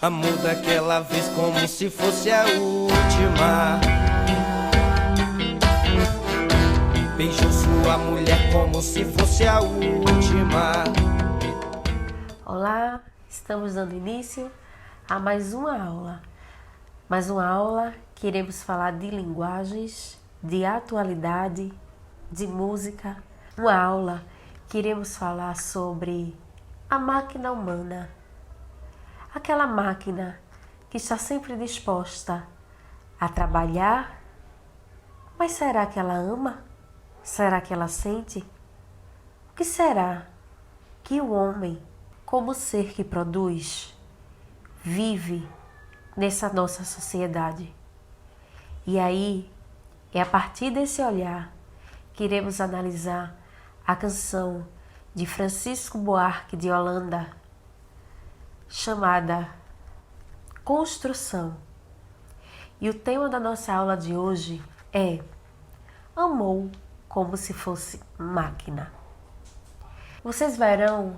Amor daquela vez como se fosse a última. Beijou sua mulher como se fosse a última. Olá, estamos dando início a mais uma aula. Mais uma aula que iremos falar de linguagens, de atualidade, de música. Uma aula que iremos falar sobre a máquina humana. Aquela máquina que está sempre disposta a trabalhar, mas será que ela ama? Será que ela sente? O que será que o homem, como ser que produz, vive nessa nossa sociedade? E aí, é a partir desse olhar que iremos analisar a canção de Francisco Buarque de Holanda, chamada Construção. E o tema da nossa aula de hoje é Amou como se fosse máquina. Vocês verão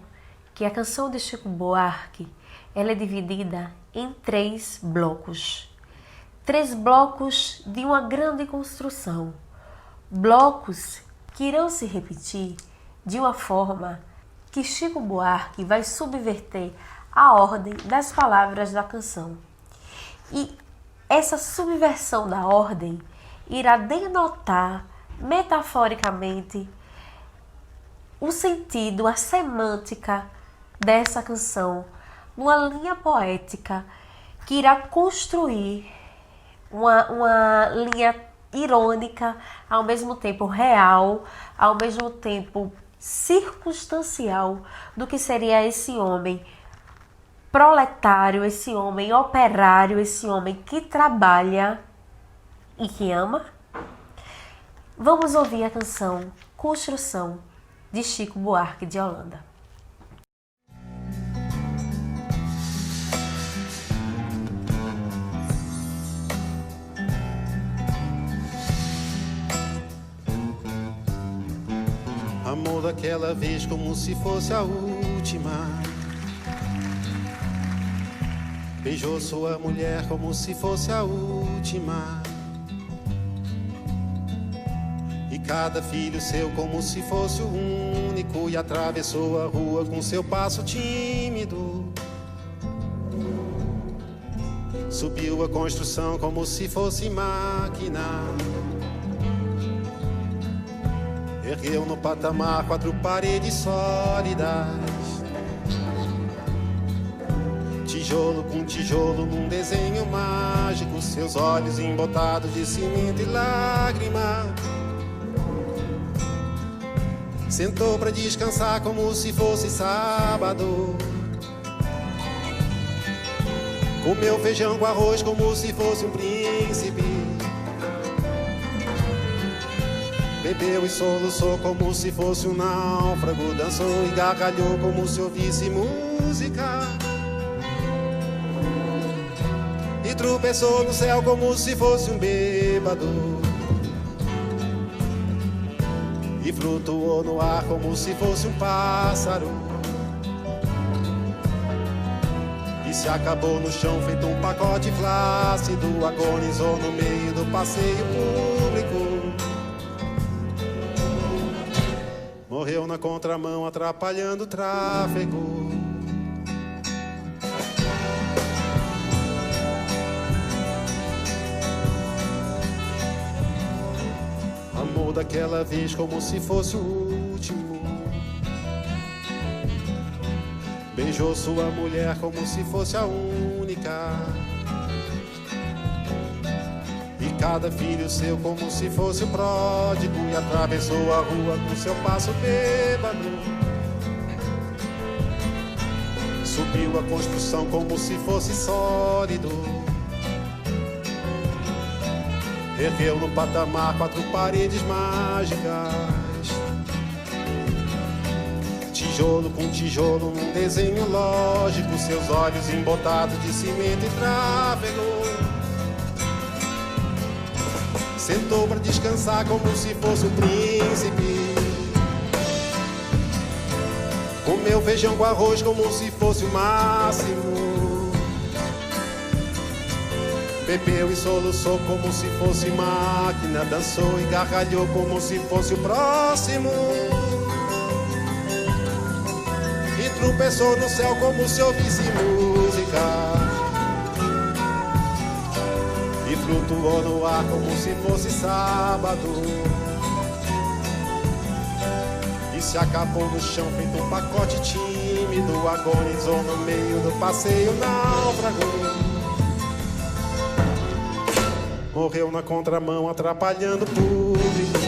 que a canção de Chico Buarque ela é dividida em 3 blocos. 3 blocos de uma grande construção. Blocos que irão se repetir de uma forma que Chico Buarque vai subverter a ordem das palavras da canção. E essa subversão da ordem irá denotar metaforicamente o sentido, a semântica dessa canção, uma linha poética que irá construir uma linha irônica, ao mesmo tempo real, ao mesmo tempo circunstancial do que seria esse homem proletário, esse homem operário, esse homem que trabalha e que ama. Vamos ouvir a canção Construção de Chico Buarque de Holanda. Amor daquela vez como se fosse a última. Beijou sua mulher como se fosse a última. E cada filho seu como se fosse o único. E atravessou a rua com seu passo tímido. Subiu a construção como se fosse máquina. Ergueu no patamar 4 paredes sólidas. Tijolo com tijolo num desenho mágico. Seus olhos embotados de cimento e lágrima. Sentou pra descansar como se fosse sábado. Comeu feijão com arroz como se fosse um príncipe. Bebeu e soluçou como se fosse um náufrago. Dançou e gargalhou como se ouvisse música. E tropeçou no céu como se fosse um bêbado. E flutuou no ar como se fosse um pássaro. E se acabou no chão feito um pacote flácido. Agonizou no meio do passeio público. Morreu na contramão atrapalhando o tráfego. Amou daquela vez como se fosse o último. Beijou sua mulher como se fosse a única. E cada filho seu como se fosse o pródigo. E atravessou a rua com seu passo bêbado. Subiu a construção como se fosse sólido. Ergueu no patamar 4 paredes mágicas. Tijolo com tijolo num desenho lógico. Seus olhos embotados de cimento e tráfego. Sentou pra descansar como se fosse um príncipe. Comeu feijão com arroz como se fosse o máximo. Bebeu e soluçou como se fosse máquina, dançou e gargalhou como se fosse o próximo. E tropeçou no céu como se ouvisse música. E flutuou no ar como se fosse sábado. E se acabou no chão feito um pacote tímido. Agonizou no meio do passeio náufrago. Morreu na contramão atrapalhando o público.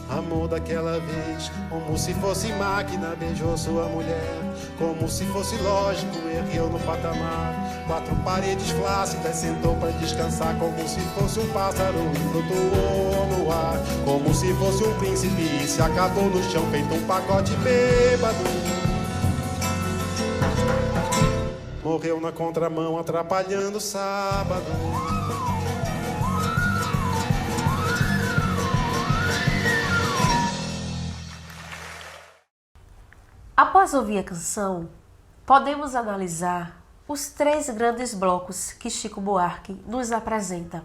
Amou daquela vez como se fosse máquina. Beijou sua mulher como se fosse lógico. Ergueu no patamar 4 paredes flácidas. Sentou pra descansar como se fosse um pássaro. Flutuou no ar como se fosse um príncipe. E se acabou no chão feito um pacote bêbado. Morreu na contramão atrapalhando o sábado. Após ouvir a canção, podemos analisar os 3 grandes blocos que Chico Buarque nos apresenta.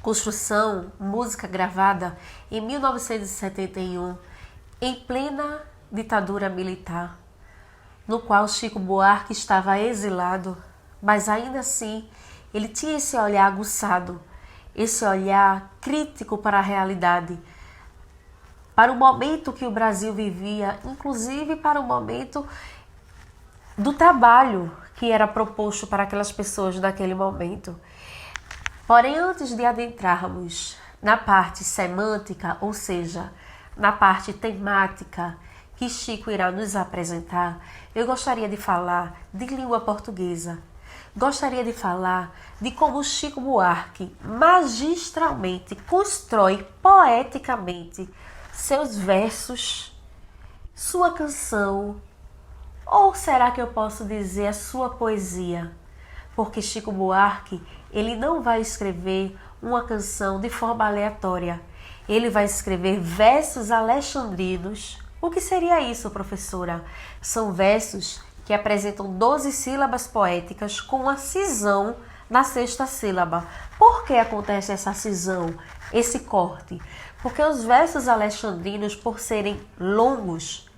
Construção, música gravada em 1971, em plena ditadura militar, no qual Chico Buarque estava exilado, mas ainda assim ele tinha esse olhar aguçado, esse olhar crítico para a realidade, para o momento que o Brasil vivia, inclusive para o momento do trabalho que era proposto para aquelas pessoas naquele momento. Porém, antes de adentrarmos na parte semântica, ou seja, na parte temática que Chico irá nos apresentar, eu gostaria de falar de língua portuguesa. Gostaria de falar de como Chico Buarque magistralmente constrói poeticamente seus versos, sua canção, ou será que eu posso dizer a sua poesia? Porque Chico Buarque, ele não vai escrever uma canção de forma aleatória. Ele vai escrever versos alexandrinos. O que seria isso, professora? São versos que apresentam 12 sílabas poéticas com uma cisão na 6ª sílaba. Por que acontece essa cisão, esse corte? Porque os versos alexandrinos, por serem longos,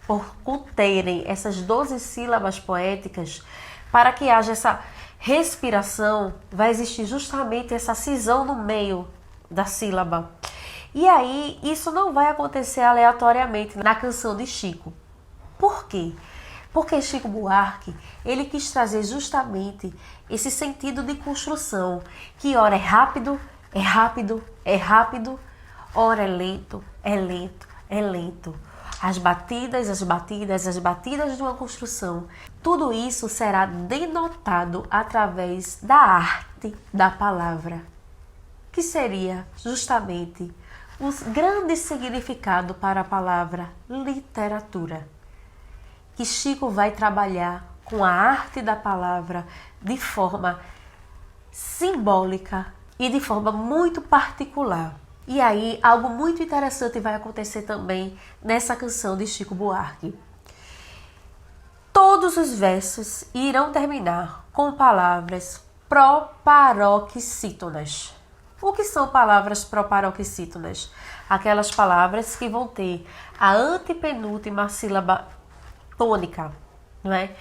por conterem essas 12 sílabas poéticas, para que haja essa respiração, vai existir justamente essa cisão no meio da sílaba. E aí, isso não vai acontecer aleatoriamente na canção de Chico. Por quê? Porque Chico Buarque, ele quis trazer justamente esse sentido de construção, que ora é rápido, é rápido, é rápido, ora é lento, é lento, é lento. As batidas, as batidas, as batidas de uma construção. Tudo isso será denotado através da arte da palavra, que seria justamente o grande significado para a palavra literatura. Que Chico vai trabalhar com a arte da palavra de forma simbólica e de forma muito particular. E aí, algo muito interessante vai acontecer também nessa canção de Chico Buarque. Todos os versos irão terminar com palavras proparoxítonas. O que são palavras proparoxítonas? Aquelas palavras que vão ter a antepenúltima sílaba tônica, não é?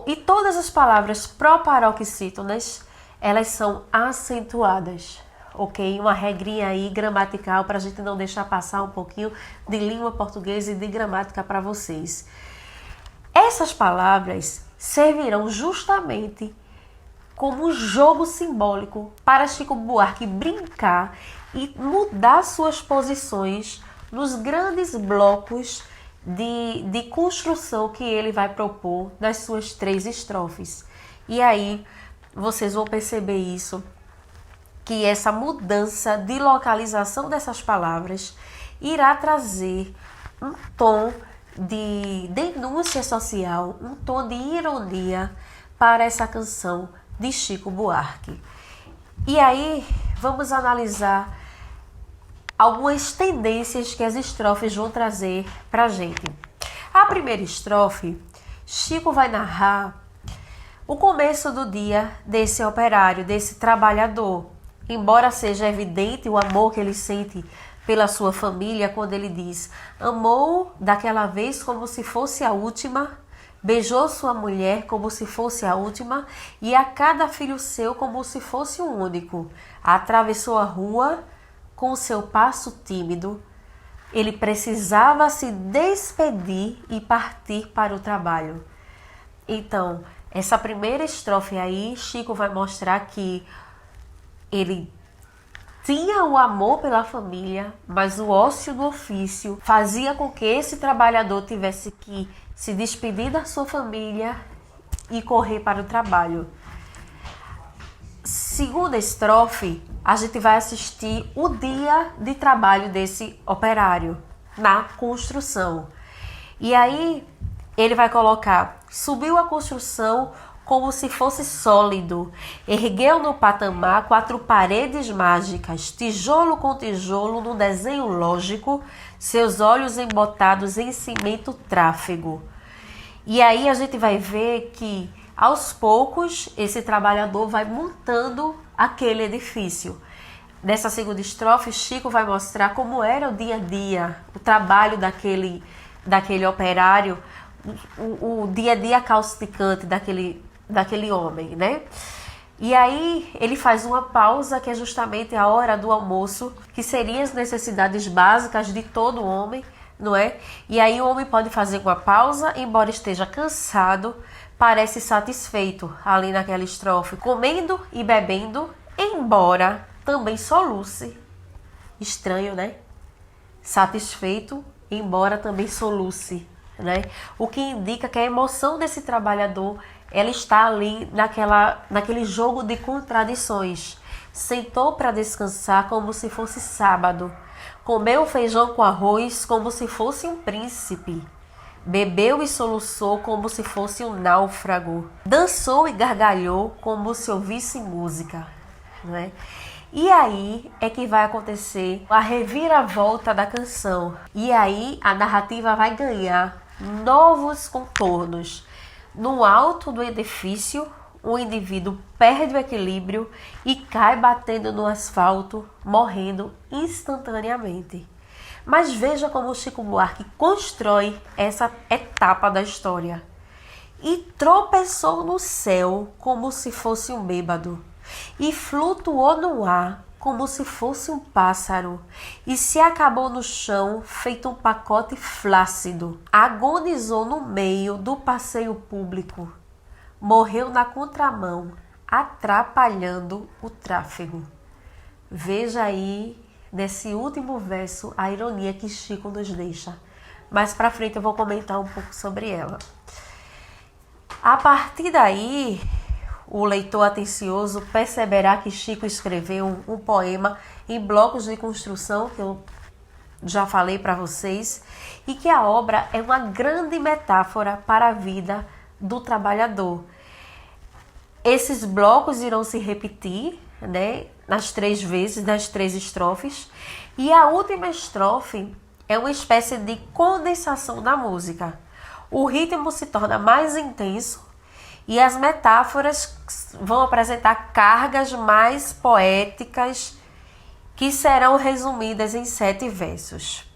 E todas as palavras proparoxítonas, elas são acentuadas. Ok? Uma regrinha aí gramatical para a gente não deixar passar um pouquinho de língua portuguesa e de gramática para vocês. Essas palavras servirão justamente como um jogo simbólico para Chico Buarque brincar e mudar suas posições nos grandes blocos de construção que ele vai propor nas suas 3 estrofes. E aí vocês vão perceber isso, que essa mudança de localização dessas palavras irá trazer um tom de denúncia social, um tom de ironia para essa canção de Chico Buarque. E aí vamos analisar algumas tendências que as estrofes vão trazer para a gente. A primeira estrofe, Chico vai narrar o começo do dia desse operário, desse trabalhador. Embora seja evidente o amor que ele sente pela sua família, quando ele diz: amou daquela vez como se fosse a última, beijou sua mulher como se fosse a última, e a cada filho seu como se fosse o único. Atravessou a rua com seu passo tímido. Ele precisava se despedir e partir para o trabalho. Então, essa primeira estrofe aí, Chico vai mostrar que ele tinha o amor pela família, mas o ócio do ofício fazia com que esse trabalhador tivesse que se despedir da sua família e correr para o trabalho. Segunda estrofe, a gente vai assistir o dia de trabalho desse operário na construção. E aí ele vai colocar: subiu a construção como se fosse sólido, ergueu no patamar 4 paredes mágicas, tijolo com tijolo num desenho lógico, seus olhos embotados em cimento tráfego. E aí a gente vai ver que aos poucos esse trabalhador vai montando aquele edifício. Nessa segunda estrofe, Chico vai mostrar como era o dia a dia, o trabalho daquele operário, o dia a dia causticante daquele homem, né? E aí ele faz uma pausa, que é justamente a hora do almoço, que seriam as necessidades básicas de todo homem, não é? E aí o homem pode fazer uma pausa, embora esteja cansado, parece satisfeito ali naquela estrofe, comendo e bebendo, embora também soluce. Estranho, né? Satisfeito, embora também soluce, né? O que indica que a emoção desse trabalhador, ela está ali naquele jogo de contradições. Sentou para descansar como se fosse sábado. Comeu feijão com arroz como se fosse um príncipe. Bebeu e soluçou como se fosse um náufrago. Dançou e gargalhou como se ouvisse música, não é? E aí é que vai acontecer a reviravolta da canção. E aí a narrativa vai ganhar novos contornos. No alto do edifício, o indivíduo perde o equilíbrio e cai batendo no asfalto, morrendo instantaneamente. Mas veja como o Chico Buarque constrói essa etapa da história. E tropeçou no céu como se fosse um bêbado, e flutuou no ar como se fosse um pássaro, e se acabou no chão feito um pacote flácido. Agonizou no meio do passeio público, morreu na contramão, atrapalhando o tráfego. Veja aí, nesse último verso, a ironia que Chico nos deixa. Mais pra frente eu vou comentar um pouco sobre ela. A partir daí, o leitor atencioso perceberá que Chico escreveu um poema em blocos de construção, que eu já falei para vocês, e que a obra é uma grande metáfora para a vida do trabalhador. Esses blocos irão se repetir, né, nas 3 vezes, nas 3 estrofes, e a última estrofe é uma espécie de condensação da música. O ritmo se torna mais intenso e as metáforas vão apresentar cargas mais poéticas que serão resumidas em 7 versos.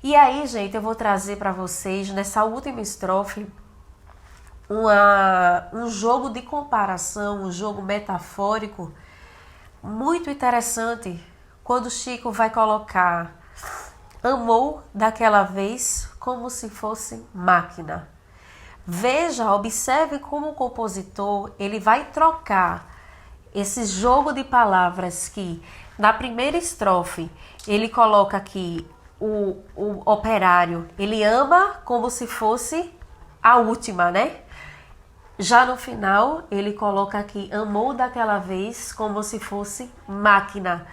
E aí, gente, eu vou trazer para vocês, nessa última estrofe, um jogo de comparação, um jogo metafórico muito interessante, quando Chico vai colocar: amou daquela vez como se fosse máquina. Veja, observe como o compositor ele vai trocar esse jogo de palavras que na primeira estrofe ele coloca aqui o operário, ele ama como se fosse a última, né? Já no final ele coloca aqui: amou daquela vez como se fosse máquina.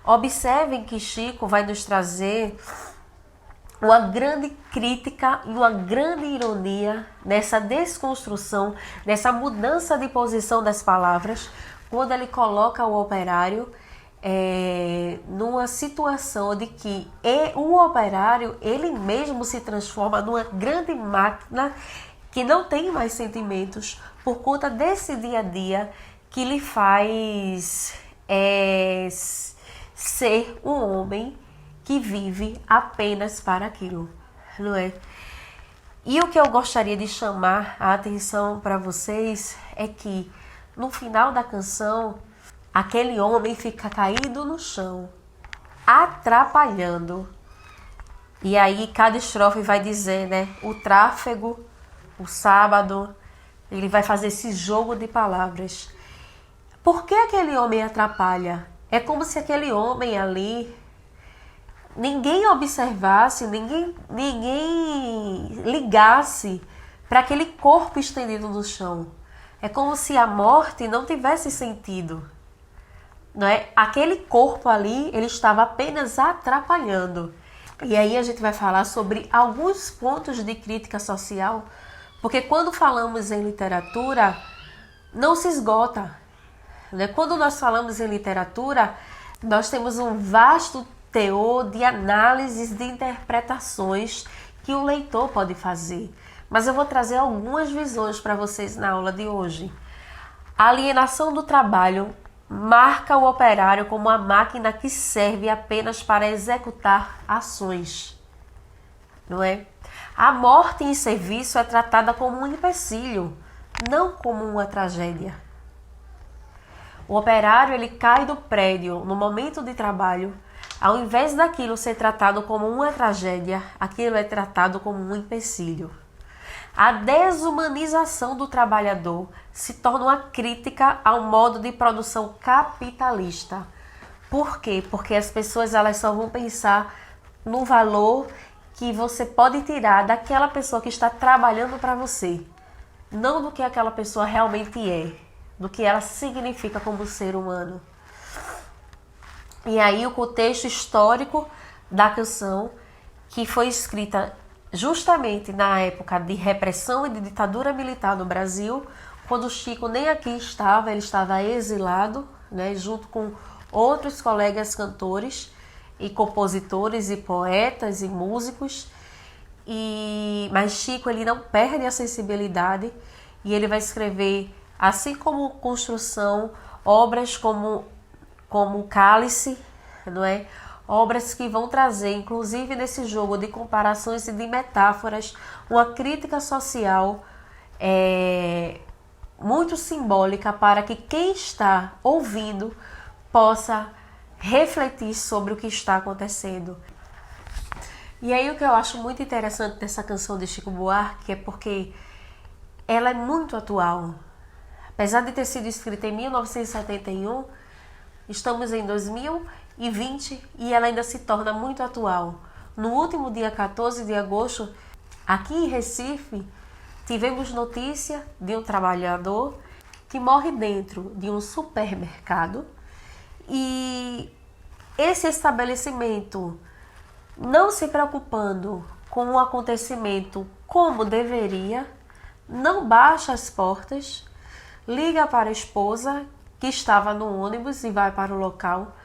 Observem que Chico vai nos trazer uma grande crítica e uma grande ironia nessa desconstrução, nessa mudança de posição das palavras, quando ele coloca o operário numa situação de que o operário ele mesmo se transforma numa grande máquina que não tem mais sentimentos por conta desse dia a dia que lhe faz ser um homem que vive apenas para aquilo, não é? E o que eu gostaria de chamar a atenção para vocês é que no final da canção, aquele homem fica caído no chão, atrapalhando. E aí cada estrofe vai dizer, né? O tráfego, o sábado, ele vai fazer esse jogo de palavras. Por que aquele homem atrapalha? É como se aquele homem ali, ninguém observasse, ninguém ligasse para aquele corpo estendido no chão. É como se a morte não tivesse sentido. Não é? Aquele corpo ali, ele estava apenas atrapalhando. E aí a gente vai falar sobre alguns pontos de crítica social, porque quando falamos em literatura, não se esgota. Né? Quando nós falamos em literatura, nós temos um vasto teor de análises, de interpretações que o leitor pode fazer. Mas eu vou trazer algumas visões para vocês na aula de hoje. A alienação do trabalho marca o operário como uma máquina que serve apenas para executar ações, não é? A morte em serviço é tratada como um empecilho, não como uma tragédia. O operário, ele cai do prédio no momento de trabalho. Ao invés daquilo ser tratado como uma tragédia, aquilo é tratado como um empecilho. A desumanização do trabalhador se torna uma crítica ao modo de produção capitalista. Por quê? Porque as pessoas elas só vão pensar no valor que você pode tirar daquela pessoa que está trabalhando para você, não do que aquela pessoa realmente é, do que ela significa como ser humano. E aí o contexto histórico da canção, que foi escrita justamente na época de repressão e de ditadura militar no Brasil, quando Chico nem aqui estava, ele estava exilado, né, junto com outros colegas cantores e compositores e poetas e músicos. Mas Chico, ele não perde a sensibilidade e ele vai escrever, assim como Construção, obras como Cálice, não é? Obras que vão trazer, inclusive nesse jogo de comparações e de metáforas, uma crítica social muito simbólica para que quem está ouvindo possa refletir sobre o que está acontecendo. E aí o que eu acho muito interessante dessa canção de Chico Buarque é porque ela é muito atual. Apesar de ter sido escrita em 1971, estamos em 2020 e ela ainda se torna muito atual. No último dia 14 de agosto, aqui em Recife, tivemos notícia de um trabalhador que morre dentro de um supermercado e esse estabelecimento, não se preocupando com o acontecimento como deveria, não baixa as portas, liga para a esposa que estava no ônibus e vai para o local,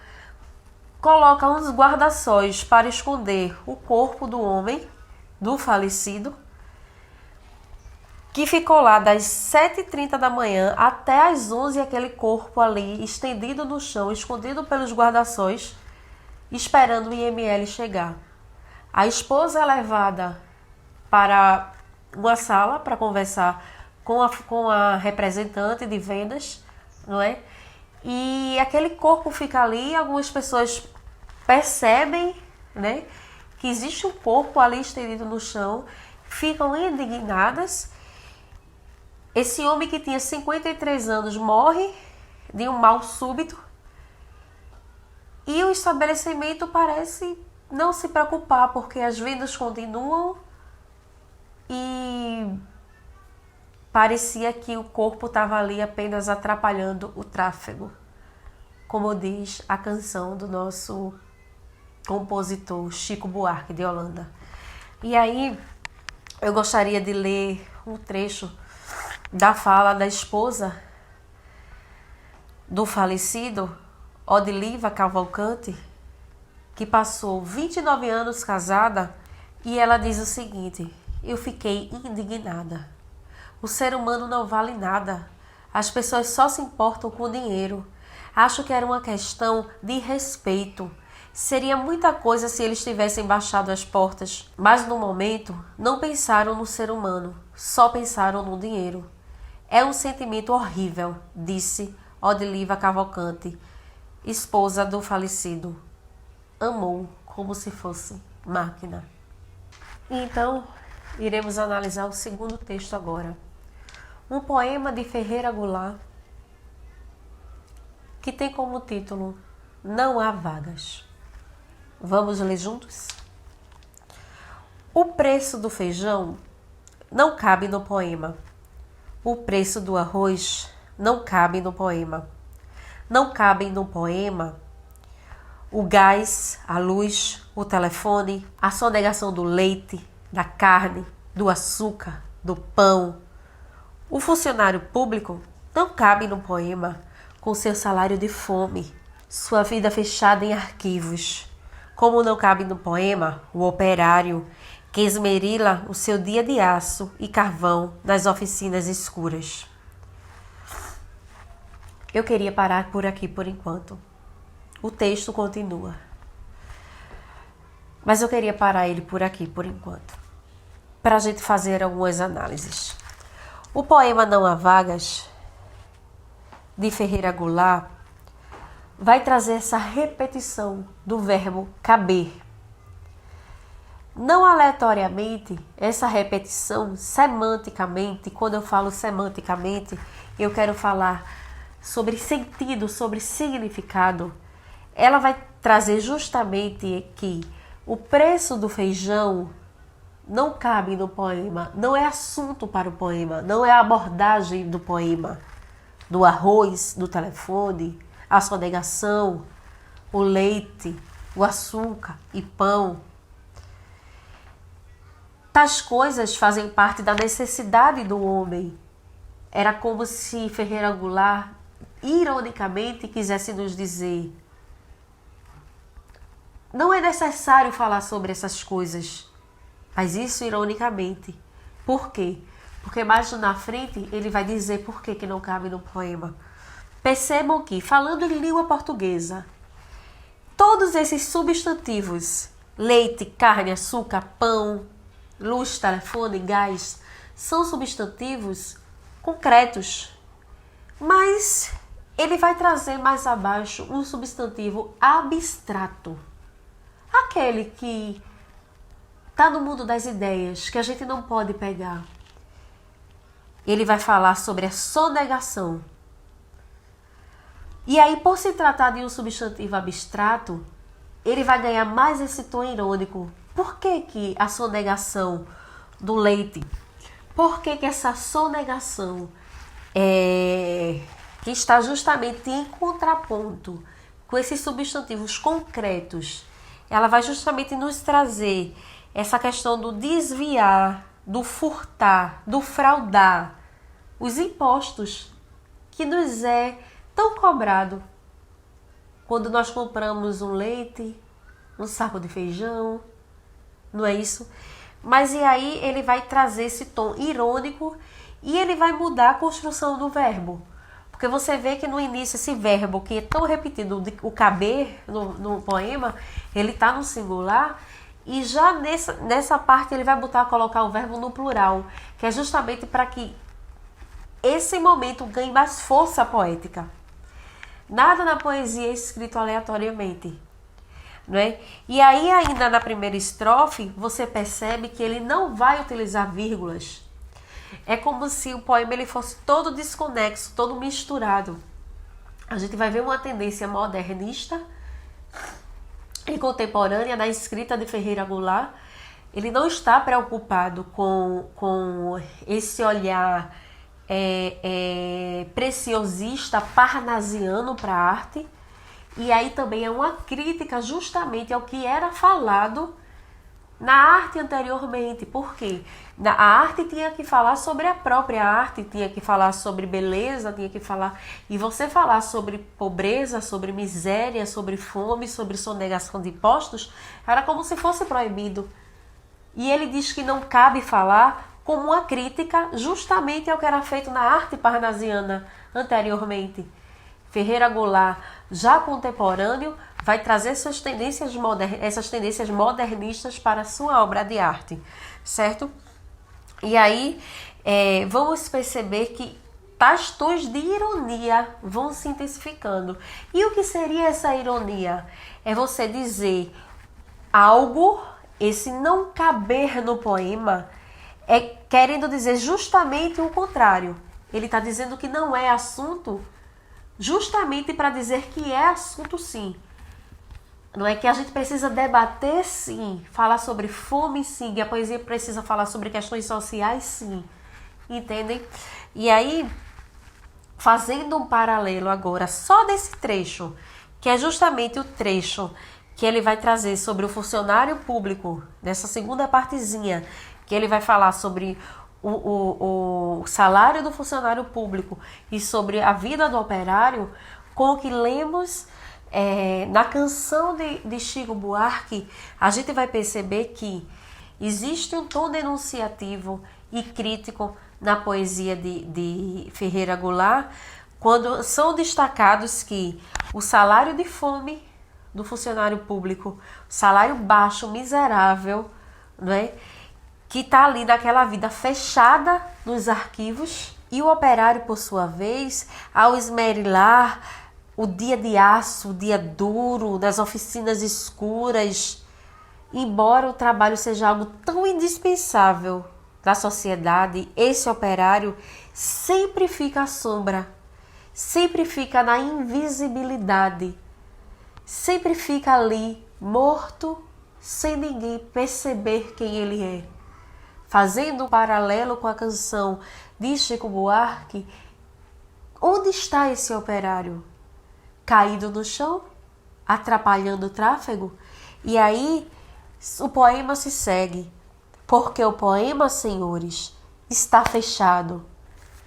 coloca uns guarda-sóis para esconder o corpo do homem, do falecido, que ficou lá das 7h30 da manhã até as 11h, aquele corpo ali estendido no chão, escondido pelos guarda-sóis, esperando o IML chegar. A esposa é levada para uma sala para conversar com a representante de vendas, não é? E aquele corpo fica ali, algumas pessoas percebem, né, que existe um corpo ali estendido no chão, ficam indignadas. Esse homem que tinha 53 anos morre de um mal súbito e o estabelecimento parece não se preocupar porque as vendas continuam e parecia que o corpo estava ali apenas atrapalhando o tráfego, como diz a canção do nosso compositor Chico Buarque de Holanda. E aí eu gostaria de ler um trecho da fala da esposa do falecido, Odiliva Cavalcante, que passou 29 anos casada, e ela diz o seguinte: eu fiquei indignada. O ser humano não vale nada. As pessoas só se importam com o dinheiro. Acho que era uma questão de respeito. Seria muita coisa se eles tivessem baixado as portas, mas no momento não pensaram no ser humano, só pensaram no dinheiro. É um sentimento horrível, disse Odiliva Cavalcante, esposa do falecido. Amou como se fosse máquina. Então, iremos analisar o segundo texto agora. Um poema de Ferreira Goulart, que tem como título Não Há Vagas. Vamos ler juntos? O preço do feijão não cabe no poema. O preço do arroz não cabe no poema. Não cabem no poema o gás, a luz, o telefone, a sonegação do leite, da carne, do açúcar, do pão. O funcionário público não cabe no poema com seu salário de fome, sua vida fechada em arquivos. Como não cabe no poema o operário que esmerila o seu dia de aço e carvão nas oficinas escuras. Eu queria parar por aqui por enquanto. O texto continua. Mas eu queria parar ele por aqui por enquanto, para a gente fazer algumas análises. O poema Não Há Vagas, de Ferreira Goulart, vai trazer essa repetição do verbo caber. Não aleatoriamente, essa repetição semanticamente, quando eu falo semanticamente, eu quero falar sobre sentido, sobre significado. Ela vai trazer justamente que o preço do feijão não cabe no poema, não é assunto para o poema, não é a abordagem do poema, do arroz, do telefone, a sonegação, o leite, o açúcar e pão. Tais coisas fazem parte da necessidade do homem. Era como se Ferreira Goulart, ironicamente, quisesse nos dizer: não é necessário falar sobre essas coisas, mas isso ironicamente. Por quê? Porque mais na frente ele vai dizer por que não cabe no poema. Percebam que, falando em língua portuguesa, todos esses substantivos, leite, carne, açúcar, pão, luz, telefone, gás, são substantivos concretos. Mas ele vai trazer mais abaixo um substantivo abstrato. Aquele que está no mundo das ideias, que a gente não pode pegar. Ele vai falar sobre a sonegação. E aí, por se tratar de um substantivo abstrato, ele vai ganhar mais esse tom irônico. Por que a sonegação do leite? Por que essa sonegação que está justamente em contraponto com esses substantivos concretos, ela vai justamente nos trazer essa questão do desviar, do furtar, do fraudar os impostos que nos é tão cobrado quando nós compramos um leite, um saco de feijão, não é isso? Mas e aí ele vai trazer esse tom irônico e ele vai mudar a construção do verbo. Porque você vê que no início esse verbo que é tão repetido, o caber no poema, ele está no singular e já nessa parte ele vai colocar o verbo no plural, que é justamente para que esse momento ganhe mais força poética. Nada na poesia é escrito aleatoriamente, não é? E aí ainda na primeira estrofe você percebe que ele não vai utilizar vírgulas. É como se o poema ele fosse todo desconexo, todo misturado. A gente vai ver uma tendência modernista e contemporânea na escrita de Ferreira Goulart. Ele não está preocupado com esse olhar preciosista, parnasiano para a arte. E aí também é uma crítica justamente ao que era falado na arte anteriormente. Por quê? A arte tinha que falar sobre a própria arte, tinha que falar sobre beleza, tinha que falar... E você falar sobre pobreza, sobre miséria, sobre fome, sobre sonegação de impostos, era como se fosse proibido. E ele diz que não cabe falar como uma crítica justamente ao que era feito na arte parnasiana anteriormente. Ferreira Goulart, já contemporâneo, vai trazer essas tendências modernistas para a sua obra de arte, certo? E aí vamos perceber que tais tons de ironia vão se intensificando. E o que seria essa ironia? É você dizer algo, esse não caber no poema, é querendo dizer justamente o contrário. Ele está dizendo que não é assunto, justamente para dizer que é assunto sim. Não é que a gente precisa debater sim, falar sobre fome sim, que a poesia precisa falar sobre questões sociais sim. Entendem? E aí, fazendo um paralelo agora só desse trecho, que é justamente o trecho que ele vai trazer sobre o funcionário público, nessa segunda partezinha, que ele vai falar sobre o salário do funcionário público e sobre a vida do operário, com o que lemos na canção de Chico Buarque, a gente vai perceber que existe um tom denunciativo e crítico na poesia de Ferreira Goulart, quando são destacados que o salário de fome do funcionário público, salário baixo, miserável, não é? Que está ali naquela vida fechada nos arquivos, e o operário, por sua vez, ao esmerilar o dia de aço, o dia duro, nas oficinas escuras, embora o trabalho seja algo tão indispensável da sociedade, esse operário sempre fica à sombra, sempre fica na invisibilidade, sempre fica ali, morto, sem ninguém perceber quem ele é. Fazendo um paralelo com a canção de Chico Buarque, onde está esse operário? Caído no chão, atrapalhando o tráfego? E aí o poema se segue, porque o poema, senhores, está fechado,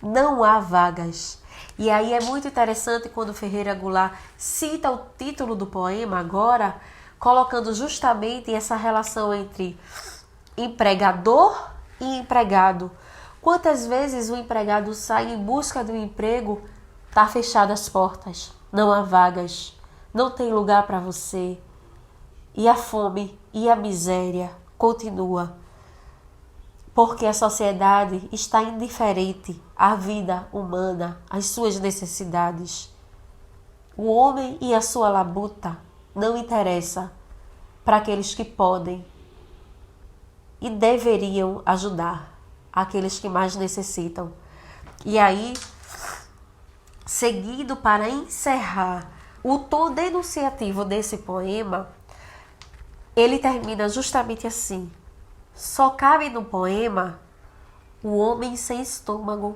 não há vagas. E aí é muito interessante quando Ferreira Goulart cita o título do poema agora, colocando justamente essa relação entre empregador e empregado. Quantas vezes o empregado sai em busca de um emprego, está fechadas as portas, não há vagas, não tem lugar para você. E a fome e a miséria continua, porque a sociedade está indiferente à vida humana, às suas necessidades. O homem e a sua labuta não interessa para aqueles que podem e deveriam ajudar aqueles que mais necessitam. E aí, seguindo para encerrar o tom denunciativo desse poema, ele termina justamente assim: só cabe no poema o homem sem estômago,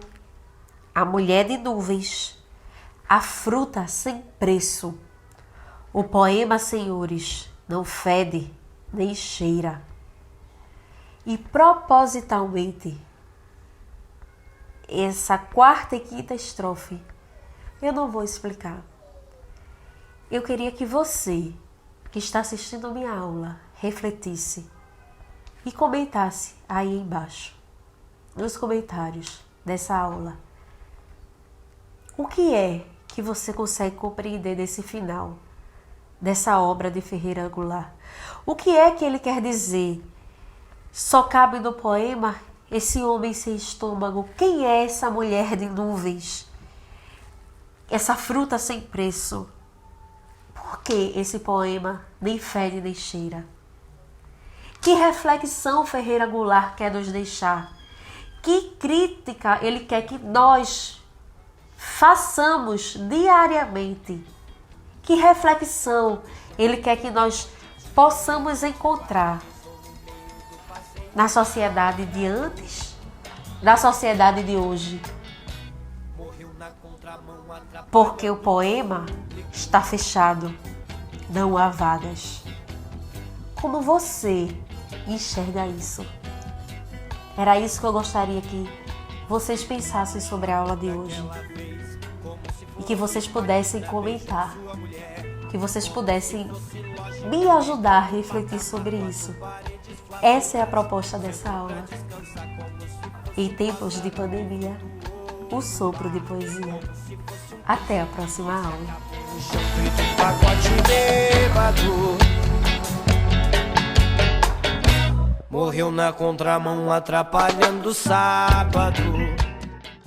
a mulher de nuvens, a fruta sem preço. O poema, senhores, não fede nem cheira. E propositalmente, essa quarta e quinta estrofe, eu não vou explicar. Eu queria que você, que está assistindo a minha aula, refletisse e comentasse aí embaixo, nos comentários dessa aula, o que é que você consegue compreender desse final, dessa obra de Ferreira Goulart. O que é que ele quer dizer? Só cabe no poema esse homem sem estômago. Quem é essa mulher de nuvens? Essa fruta sem preço. Por que esse poema nem fede nem cheira? Que reflexão Ferreira Goulart quer nos deixar? Que crítica ele quer que nós façamos diariamente? Que reflexão ele quer que nós possamos encontrar na sociedade de antes, na sociedade de hoje? Porque o poema está fechado, não há vagas. Como você enxerga isso? Era isso que eu gostaria que vocês pensassem sobre a aula de hoje. E que vocês pudessem comentar, que vocês pudessem me ajudar a refletir sobre isso. Essa é a proposta dessa aula. Em tempos de pandemia, um sopro de poesia. Até a próxima aula. Pacote bêbado morreu na contramão atrapalhando o sábado.